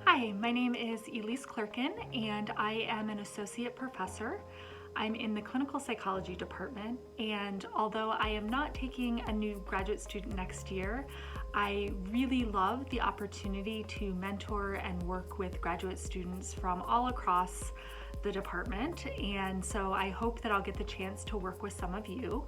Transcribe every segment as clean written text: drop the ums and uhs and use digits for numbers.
Hi, my name is Elise Clerkin, and I am an associate professor. I'm in the clinical psychology department, and although I am not taking a new graduate student next year, I really love the opportunity to mentor and work with graduate students from all across the department, and so I hope that I'll get the chance to work with some of you.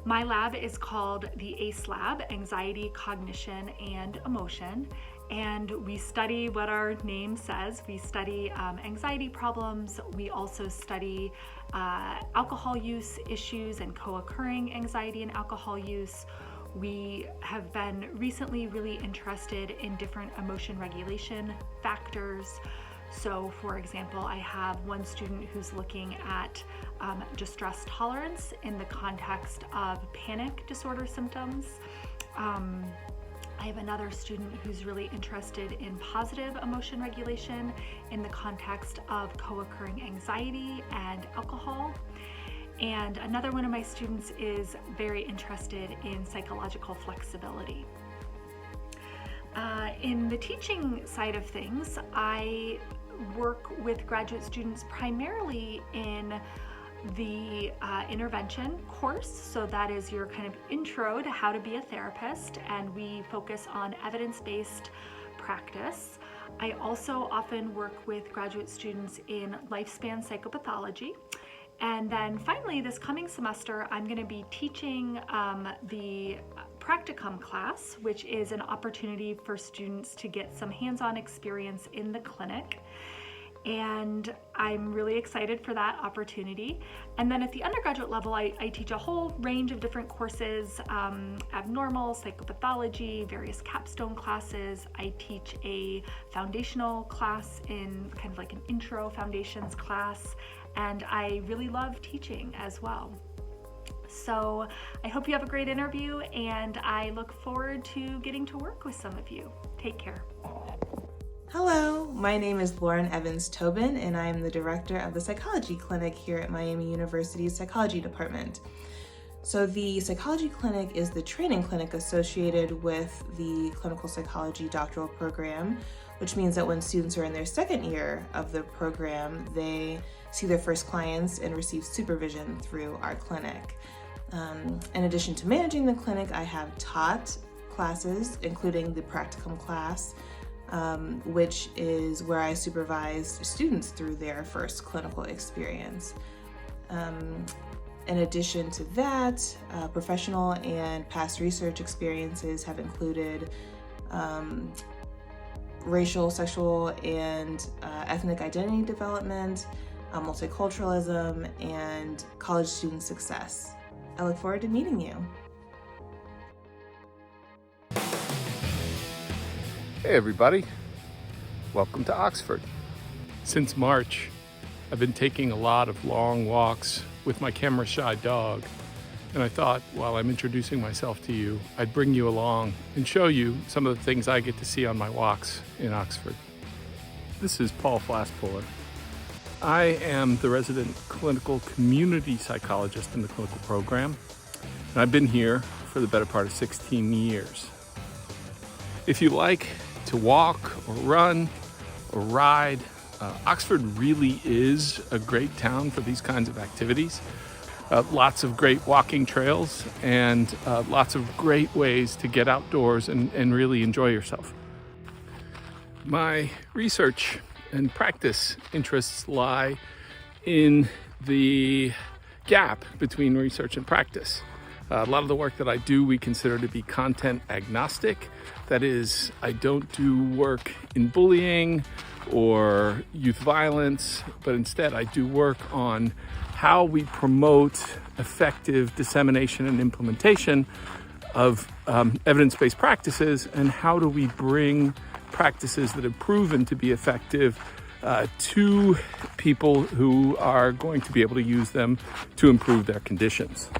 My lab is called the ACE Lab, Anxiety, Cognition, and Emotion, and we study what our name says. We study anxiety problems. We also study alcohol use issues and co-occurring anxiety and alcohol use. We have been recently really interested in different emotion regulation factors. So for example, I have one student who's looking at distress tolerance in the context of panic disorder symptoms. I have another student who's really interested in positive emotion regulation in the context of co-occurring anxiety and alcohol. And another one of my students is very interested in psychological flexibility. In the teaching side of things, I work with graduate students primarily in the intervention course. So that is your kind of intro to how to be a therapist, and we focus on evidence-based practice. I also often work with graduate students in lifespan psychopathology. And then finally, this coming semester, I'm going to be teaching the practicum class, which is an opportunity for students to get some hands-on experience in the clinic. And I'm really excited for that opportunity. And then at the undergraduate level, I teach a whole range of different courses, abnormal, psychopathology, various capstone classes. I teach a foundational class in kind of like an intro foundations class, and I really love teaching as well. So I hope you have a great interview, and I look forward to getting to work with some of you. Take care. Hello, my name is Lauren Evans Tobin, and I am the director of the Psychology Clinic here at Miami University's Psychology Department. So the Psychology Clinic is the training clinic associated with the Clinical Psychology Doctoral Program, which means that when students are in their second year of the program, they see their first clients and receive supervision through our clinic. In addition to managing the clinic, I have taught classes, including the practicum class, which is where I supervise students through their first clinical experience. In addition to that, professional and past research experiences have included racial, sexual, and ethnic identity development, multiculturalism, and college student success. I look forward to meeting you. Hey everybody, welcome to Oxford. Since March, I've been taking a lot of long walks with my camera-shy dog, and I thought while I'm introducing myself to you, I'd bring you along and show you some of the things I get to see on my walks in Oxford. This is Paul Flasspuller. I am the resident clinical community psychologist in the clinical program, and I've been here for the better part of 16 years. If you like to walk or run or ride, Oxford really is a great town for these kinds of activities. Lots of great walking trails and lots of great ways to get outdoors and really enjoy yourself. My research and practice interests lie in the gap between research and practice. A lot of the work that I do we consider to be content agnostic. That is, I don't do work in bullying or youth violence, but instead I do work on how we promote effective dissemination and implementation of evidence-based practices, and how do we bring practices that have proven to be effective to people who are going to be able to use them to improve their conditions.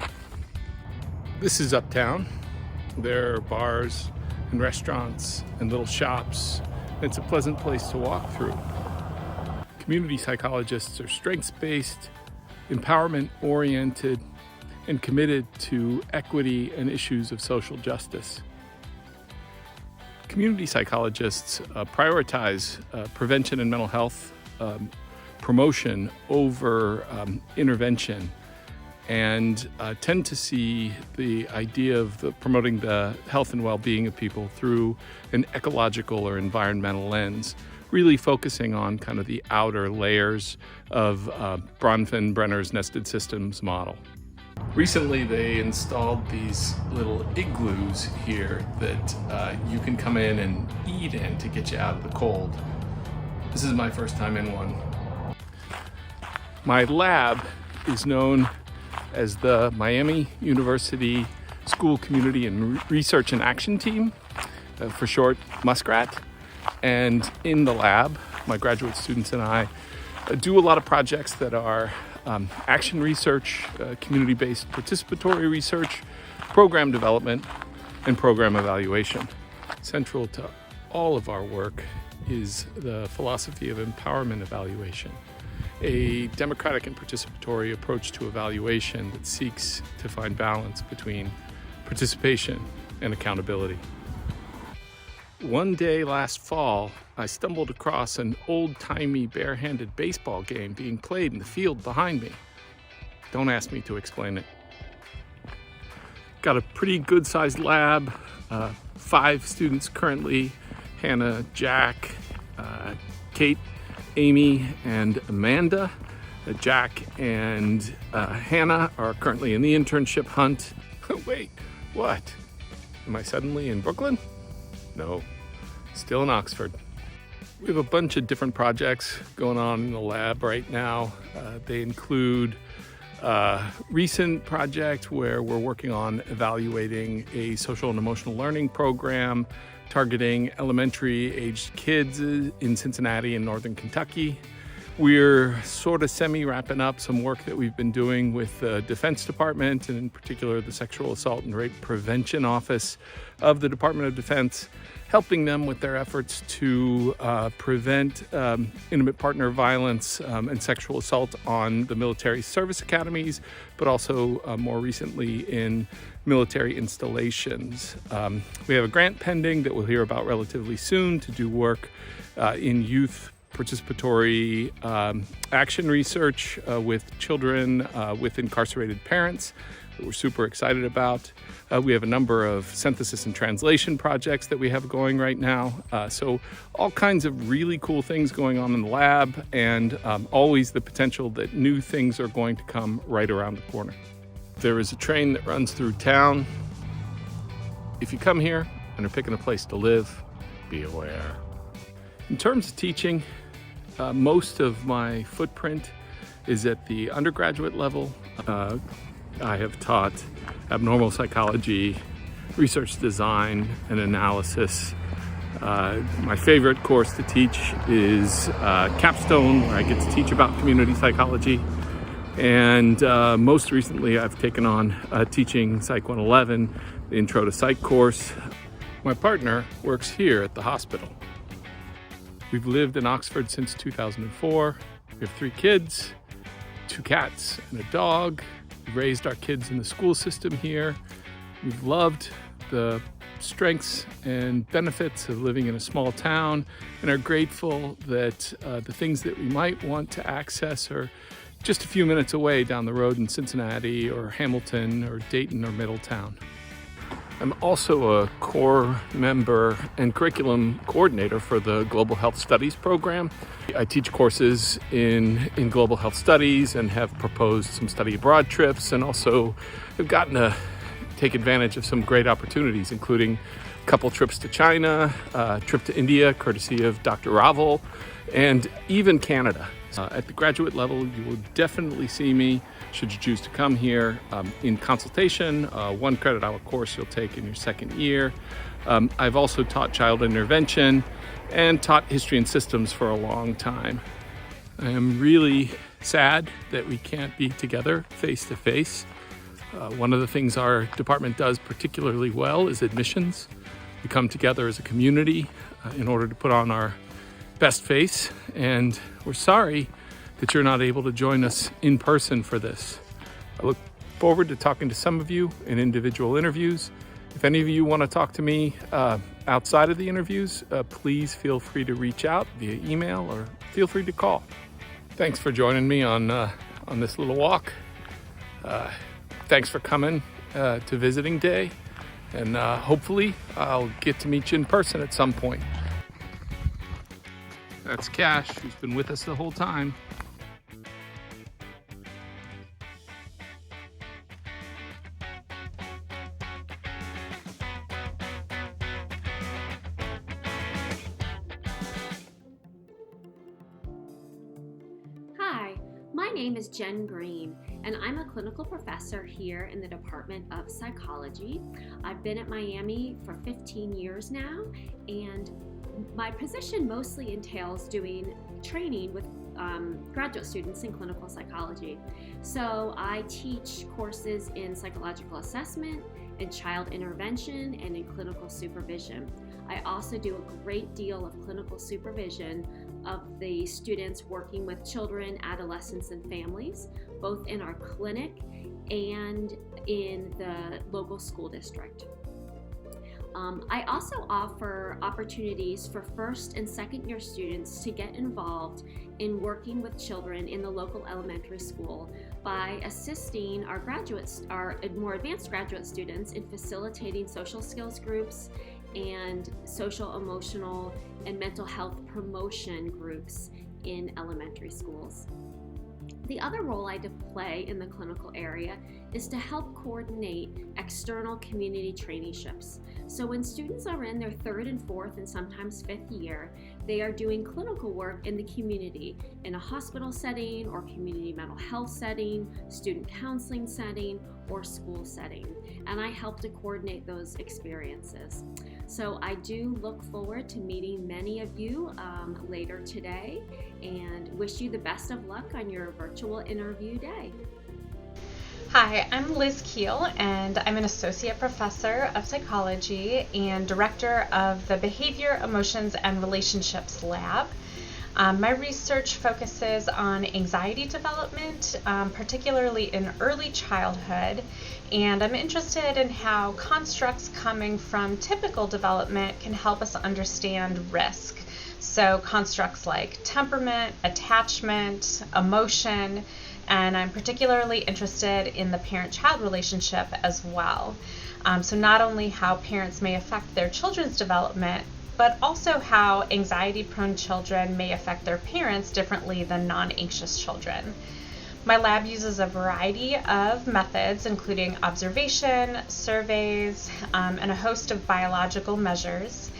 This is Uptown. There are bars and restaurants and little shops. It's a pleasant place to walk through. Community psychologists are strengths-based, empowerment-oriented, and committed to equity and issues of social justice. community psychologists prioritize prevention and mental health promotion over intervention, and tend to see the idea of promoting the health and well-being of people through an ecological or environmental lens, really focusing on kind of the outer layers of Bronfenbrenner's nested systems model. Recently, they installed these little igloos here that you can come in and eat in to get you out of the cold. This is my first time in one. My lab is known as the Miami University School Community and Research and Action Team, for short, Muskrat. And in the lab, my graduate students and I do a lot of projects that are action research, community-based participatory research, program development, and program evaluation. Central to all of our work is the philosophy of empowerment evaluation, a democratic and participatory approach to evaluation that seeks to find balance between participation and accountability. One day last fall, I stumbled across an old-timey bare-handed baseball game being played in the field behind me. Don't ask me to explain it. Got a pretty good-sized lab, 5 students currently, Hannah, Jack, Kate, Amy, and Amanda. Jack and Hannah are currently in the internship hunt. Wait, what? Am I suddenly in Brooklyn? No, still in Oxford. We have a bunch of different projects going on in the lab right now. They include a recent project where we're working on evaluating a social and emotional learning program targeting elementary-aged kids in Cincinnati and Northern Kentucky. We're sort of semi-wrapping up some work that we've been doing with the Defense Department, and in particular the Sexual Assault and Rape Prevention Office of the Department of Defense, helping them with their efforts to prevent intimate partner violence and sexual assault on the military service academies, but also more recently in military installations. We have a grant pending that we'll hear about relatively soon to do work in youth participatory action research with children with incarcerated parents that we're super excited about. We have a number of synthesis and translation projects that we have going right now. So all kinds of really cool things going on in the lab, and always the potential that new things are going to come right around the corner. There is a train that runs through town. If you come here and are picking a place to live, be aware. In terms of teaching, most of my footprint is at the undergraduate level. I have taught abnormal psychology, research design, and analysis. My favorite course to teach is Capstone, where I get to teach about community psychology. And most recently, I've taken on teaching Psych 111, the Intro to Psych course. My partner works here at the hospital. We've lived in Oxford since 2004. We have 3 kids, 2 cats, and a dog. We've raised our kids in the school system here. We've loved the strengths and benefits of living in a small town, and are grateful that the things that we might want to access are just a few minutes away down the road in Cincinnati or Hamilton or Dayton or Middletown. I'm also a core member and curriculum coordinator for the Global Health Studies program. I teach courses in global health studies and have proposed some study abroad trips, and also have gotten to take advantage of some great opportunities, including a couple trips to China, a trip to India, courtesy of Dr. Ravel, and even Canada. At the graduate level, you will definitely see me, should you choose to come here, in consultation, 1 credit hour course you'll take in your 2nd year. I've also taught child intervention and taught history and systems for a long time. I am really sad that we can't be together face to face. One of the things our department does particularly well is admissions. We come together as a community in order to put on our best face, and we're sorry that you're not able to join us in person for this. I look forward to talking to some of you in individual interviews, If any of you want to talk to me outside of the interviews, please feel free to reach out via email or feel free to call. Thanks for joining me on this little walk. Thanks for coming to visiting day, and hopefully I'll get to meet you in person at some point. That's Cash, who's been with us the whole time. Hi, my name is Jen Green, and I'm a clinical professor here in the Department of Psychology. I've been at Miami for 15 years now, and my position mostly entails doing training with graduate students in clinical psychology. So I teach courses in psychological assessment, in child intervention, and in clinical supervision. I also do a great deal of clinical supervision of the students working with children, adolescents, and families, both in our clinic and in the local school district. I also offer opportunities for first and second year students to get involved in working with children in the local elementary school by assisting our more advanced graduate students in facilitating social skills groups and social, emotional, and mental health promotion groups in elementary schools. The other role I play in the clinical area is to help coordinate external community traineeships. So when students are in their third and fourth and sometimes fifth year, they are doing clinical work in the community, in a hospital setting or community mental health setting, student counseling setting, or school setting. And I help to coordinate those experiences. So I do look forward to meeting many of you later today, and wish you the best of luck on your virtual interview day. Hi, I'm Liz Keel, and I'm an associate professor of psychology and director of the Behavior, Emotions, and Relationships Lab. My research focuses on anxiety development, particularly in early childhood, and I'm interested in how constructs coming from typical development can help us understand risk. So constructs like temperament, attachment, emotion, and I'm particularly interested in the parent-child relationship as well. So not only how parents may affect their children's development, but also how anxiety-prone children may affect their parents differently than non-anxious children. My lab uses a variety of methods, including observation, surveys, and a host of biological measures.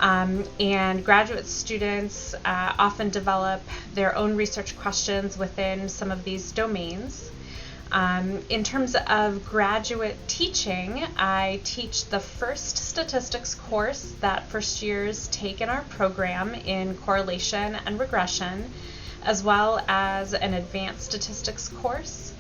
And graduate students often develop their own research questions within some of these domains. In terms of graduate teaching, I teach the first statistics course that first years take in our program in correlation and regression, as well as an advanced statistics course.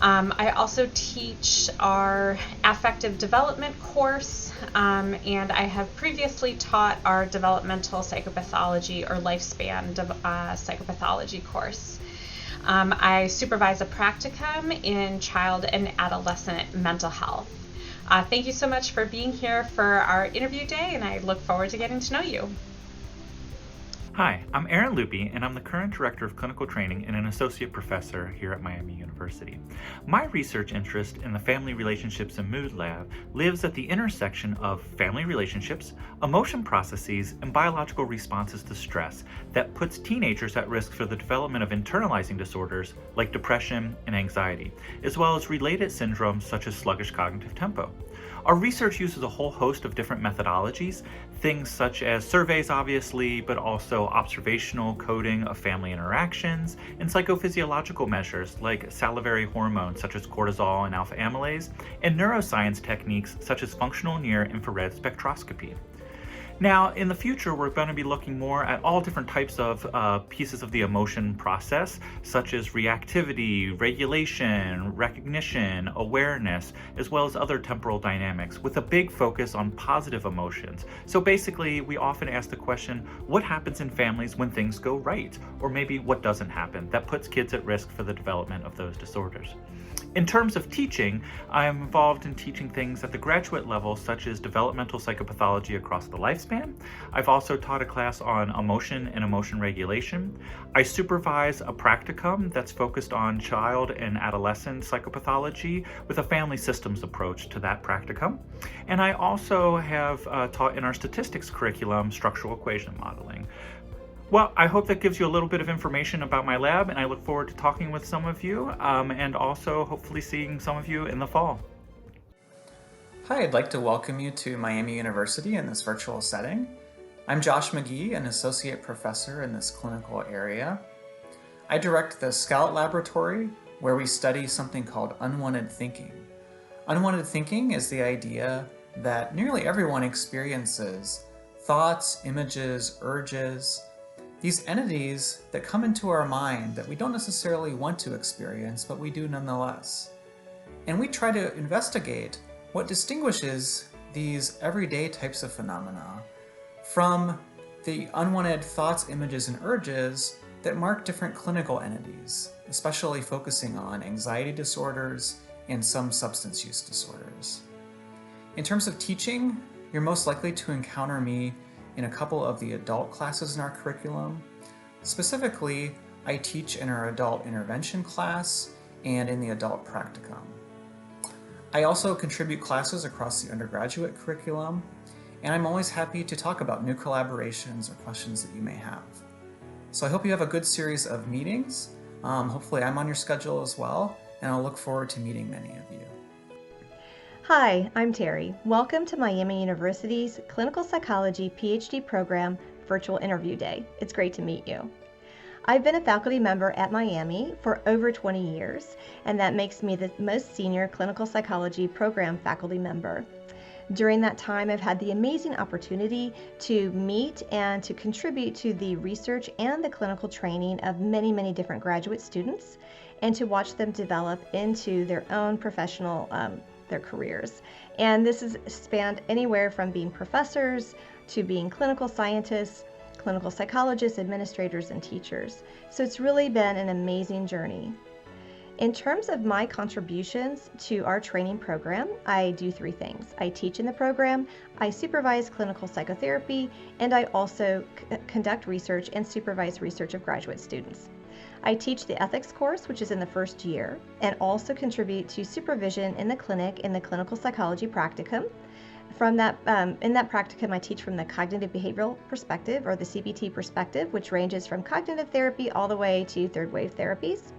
I also teach our affective development course, and I have previously taught our developmental psychopathology or lifespan psychopathology course. I supervise a practicum in child and adolescent mental health. Thank you so much for being here for our interview day, and I look forward to getting to know you. Hi, I'm Aaron Lupi, and I'm the current Director of Clinical Training and an Associate Professor here at Miami University. My research interest in the Family Relationships and Mood Lab lives at the intersection of family relationships, emotion processes, and biological responses to stress that puts teenagers at risk for the development of internalizing disorders like depression and anxiety, as well as related syndromes such as sluggish cognitive tempo. Our research uses a whole host of different methodologies, things such as surveys obviously, but also observational coding of family interactions, and psychophysiological measures like salivary hormones such as cortisol and alpha amylase, and neuroscience techniques such as functional near-infrared spectroscopy. Now, in the future, we're going to be looking more at all different types of pieces of the emotion process, such as reactivity, regulation, recognition, awareness, as well as other temporal dynamics, with a big focus on positive emotions. So basically, we often ask the question, what happens in families when things go right? Or maybe what doesn't happen that puts kids at risk for the development of those disorders? In terms of teaching, I am involved in teaching things at the graduate level, such as developmental psychopathology across the lifespan. I've also taught a class on emotion and emotion regulation. I supervise a practicum that's focused on child and adolescent psychopathology with a family systems approach to that practicum. And I also have taught in our statistics curriculum structural equation modeling. Well, I hope that gives you a little bit of information about my lab, and I look forward to talking with some of you and also hopefully seeing some of you in the fall. Hi, I'd like to welcome you to Miami University in this virtual setting. I'm Josh McGee, an associate professor in this clinical area. I direct the Scout Laboratory, where we study something called unwanted thinking. Unwanted thinking is the idea that nearly everyone experiences thoughts, images, urges, these entities that come into our mind that we don't necessarily want to experience, but we do nonetheless. And we try to investigate what distinguishes these everyday types of phenomena from the unwanted thoughts, images, and urges that mark different clinical entities, especially focusing on anxiety disorders and some substance use disorders. In terms of teaching, you're most likely to encounter me in a couple of the adult classes in our curriculum. Specifically, I teach in our adult intervention class and in the adult practicum. I also contribute classes across the undergraduate curriculum, and I'm always happy to talk about new collaborations or questions that you may have. So I hope you have a good series of meetings. Hopefully I'm on your schedule as well, and I'll look forward to meeting many of you. Hi, I'm Terry. Welcome to Miami University's Clinical Psychology PhD program Virtual Interview Day. It's great to meet you. I've been a faculty member at Miami for over 20 years, and that makes me the most senior clinical psychology program faculty member. During that time, I've had the amazing opportunity to meet and to contribute to the research and the clinical training of many, many different graduate students, and to watch them develop into their own professional their careers. And this has spanned anywhere from being professors to being clinical scientists, clinical psychologists, administrators, and teachers. So it's really been an amazing journey. In terms of my contributions to our training program, I do three things. I teach in the program, I supervise clinical psychotherapy, and I also conduct research and supervise research of graduate students. I teach the ethics course, which is in the first year, and also contribute to supervision in the clinic in the clinical psychology practicum. From that, in that practicum, I teach from the cognitive behavioral perspective, or the CBT perspective, which ranges from cognitive therapy all the way to third wave therapies.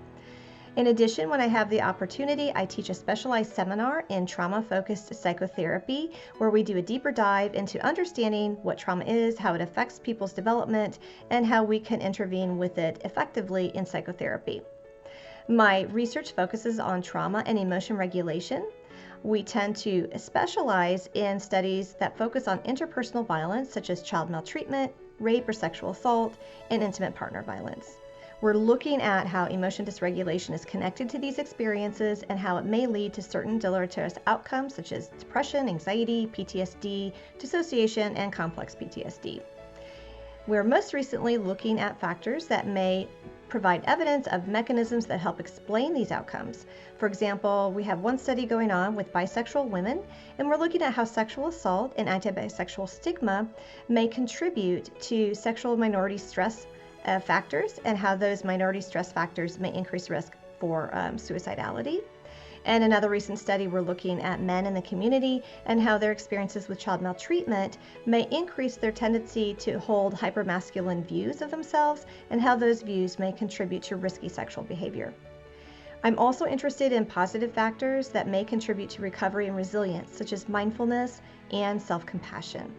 In addition, when I have the opportunity, I teach a specialized seminar in trauma-focused psychotherapy, where we do a deeper dive into understanding what trauma is, how it affects people's development, and how we can intervene with it effectively in psychotherapy. My research focuses on trauma and emotion regulation. We tend to specialize in studies that focus on interpersonal violence, such as child maltreatment, rape or sexual assault, and intimate partner violence. We're looking at how emotion dysregulation is connected to these experiences and how it may lead to certain deleterious outcomes such as depression, anxiety, PTSD, dissociation, and complex PTSD. We're most recently looking at factors that may provide evidence of mechanisms that help explain these outcomes. For example, we have one study going on with bisexual women, and we're looking at how sexual assault and anti-bisexual stigma may contribute to sexual minority stress factors, and how those minority stress factors may increase risk for suicidality. And another recent study, we're looking at men in the community and how their experiences with child maltreatment may increase their tendency to hold hypermasculine views of themselves, and how those views may contribute to risky sexual behavior. I'm also interested in positive factors that may contribute to recovery and resilience, such as mindfulness and self-compassion.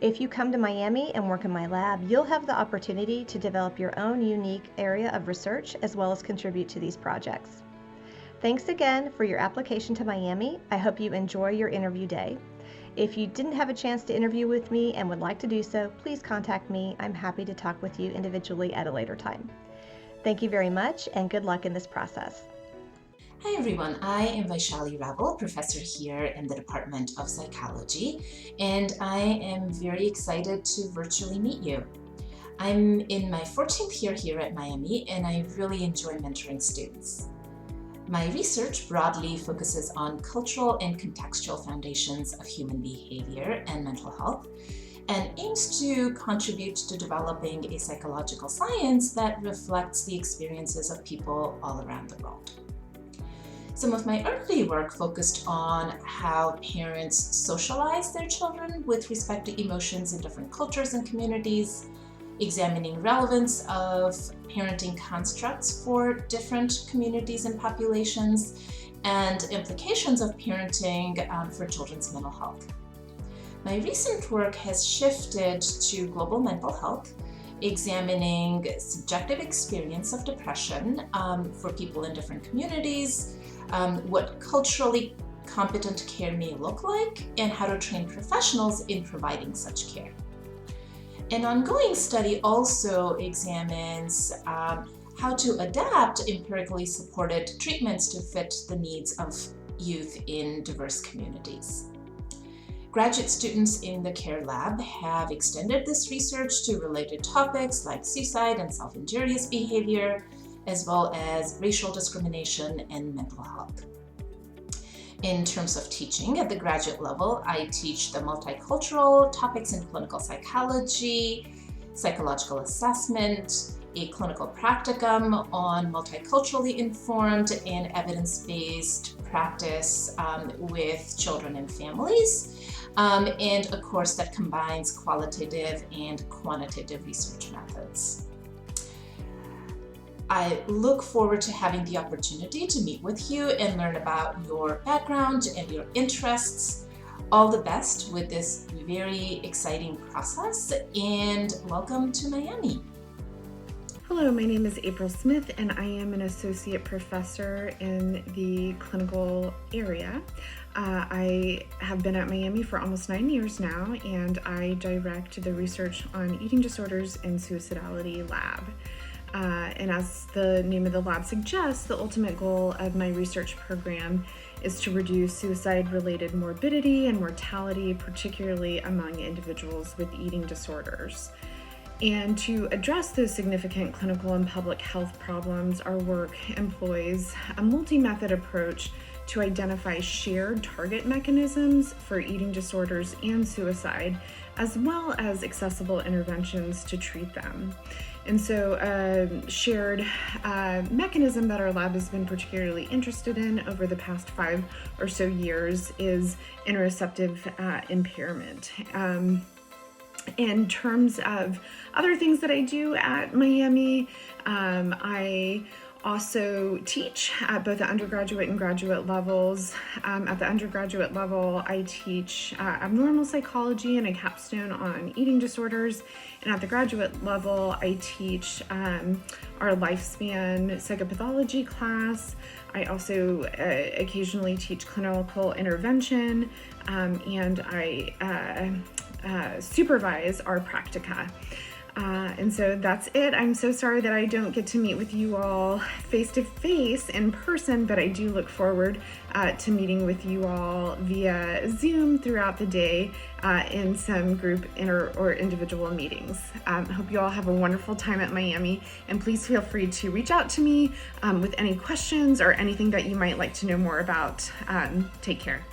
If you come to Miami and work in my lab, you'll have the opportunity to develop your own unique area of research as well as contribute to these projects. Thanks again for your application to Miami. I hope you enjoy your interview day. If you didn't have a chance to interview with me and would like to do so, please contact me. I'm happy to talk with you individually at a later time. Thank you very much, and good luck in this process. Hi everyone, I am Vaishali Rabel, professor here in the Department of Psychology, and I am very excited to virtually meet you. I'm in my 14th year here at Miami, and I really enjoy mentoring students. My research broadly focuses on cultural and contextual foundations of human behavior and mental health, and aims to contribute to developing a psychological science that reflects the experiences of people all around the world. Some of my early work focused on how parents socialize their children with respect to emotions in different cultures and communities, examining relevance of parenting constructs for different communities and populations, and implications of parenting for children's mental health. My recent work has shifted to global mental health, examining subjective experience of depression for people in different communities, what culturally competent care may look like, and how to train professionals in providing such care. An ongoing study also examines how to adapt empirically supported treatments to fit the needs of youth in diverse communities. Graduate students in the CARE lab have extended this research to related topics like suicide and self-injurious behavior, as well as racial discrimination and mental health. In terms of teaching at the graduate level, I teach the multicultural topics in clinical psychology, psychological assessment, a clinical practicum on multiculturally informed and evidence-based practice with children and families, and a course that combines qualitative and quantitative research methods. I look forward to having the opportunity to meet with you and learn about your background and your interests. All the best with this very exciting process, and welcome to Miami. Hello, my name is April Smith, and I am an associate professor in the clinical area. I have been at Miami for almost 9 years now, and I direct the research on eating disorders and suicidality lab. And as the name of the lab suggests, the ultimate goal of my research program is to reduce suicide-related morbidity and mortality, particularly among individuals with eating disorders. And to address those significant clinical and public health problems, our work employs a multi-method approach to identify shared target mechanisms for eating disorders and suicide, as well as accessible interventions to treat them. And so a shared mechanism that our lab has been particularly interested in over the past 5 or so years is interoceptive impairment. In terms of other things that I do at Miami, I also teach at both the undergraduate and graduate levels. At the undergraduate level, I teach abnormal psychology and a capstone on eating disorders. And at the graduate level, I teach our lifespan psychopathology class. I also occasionally teach clinical intervention, and I supervise our practica. And so that's it. I'm so sorry that I don't get to meet with you all face to face in person, but I do look forward to meeting with you all via Zoom throughout the day in some group or individual meetings. Hope you all have a wonderful time at Miami, and please feel free to reach out to me with any questions or anything that you might like to know more about. Take care.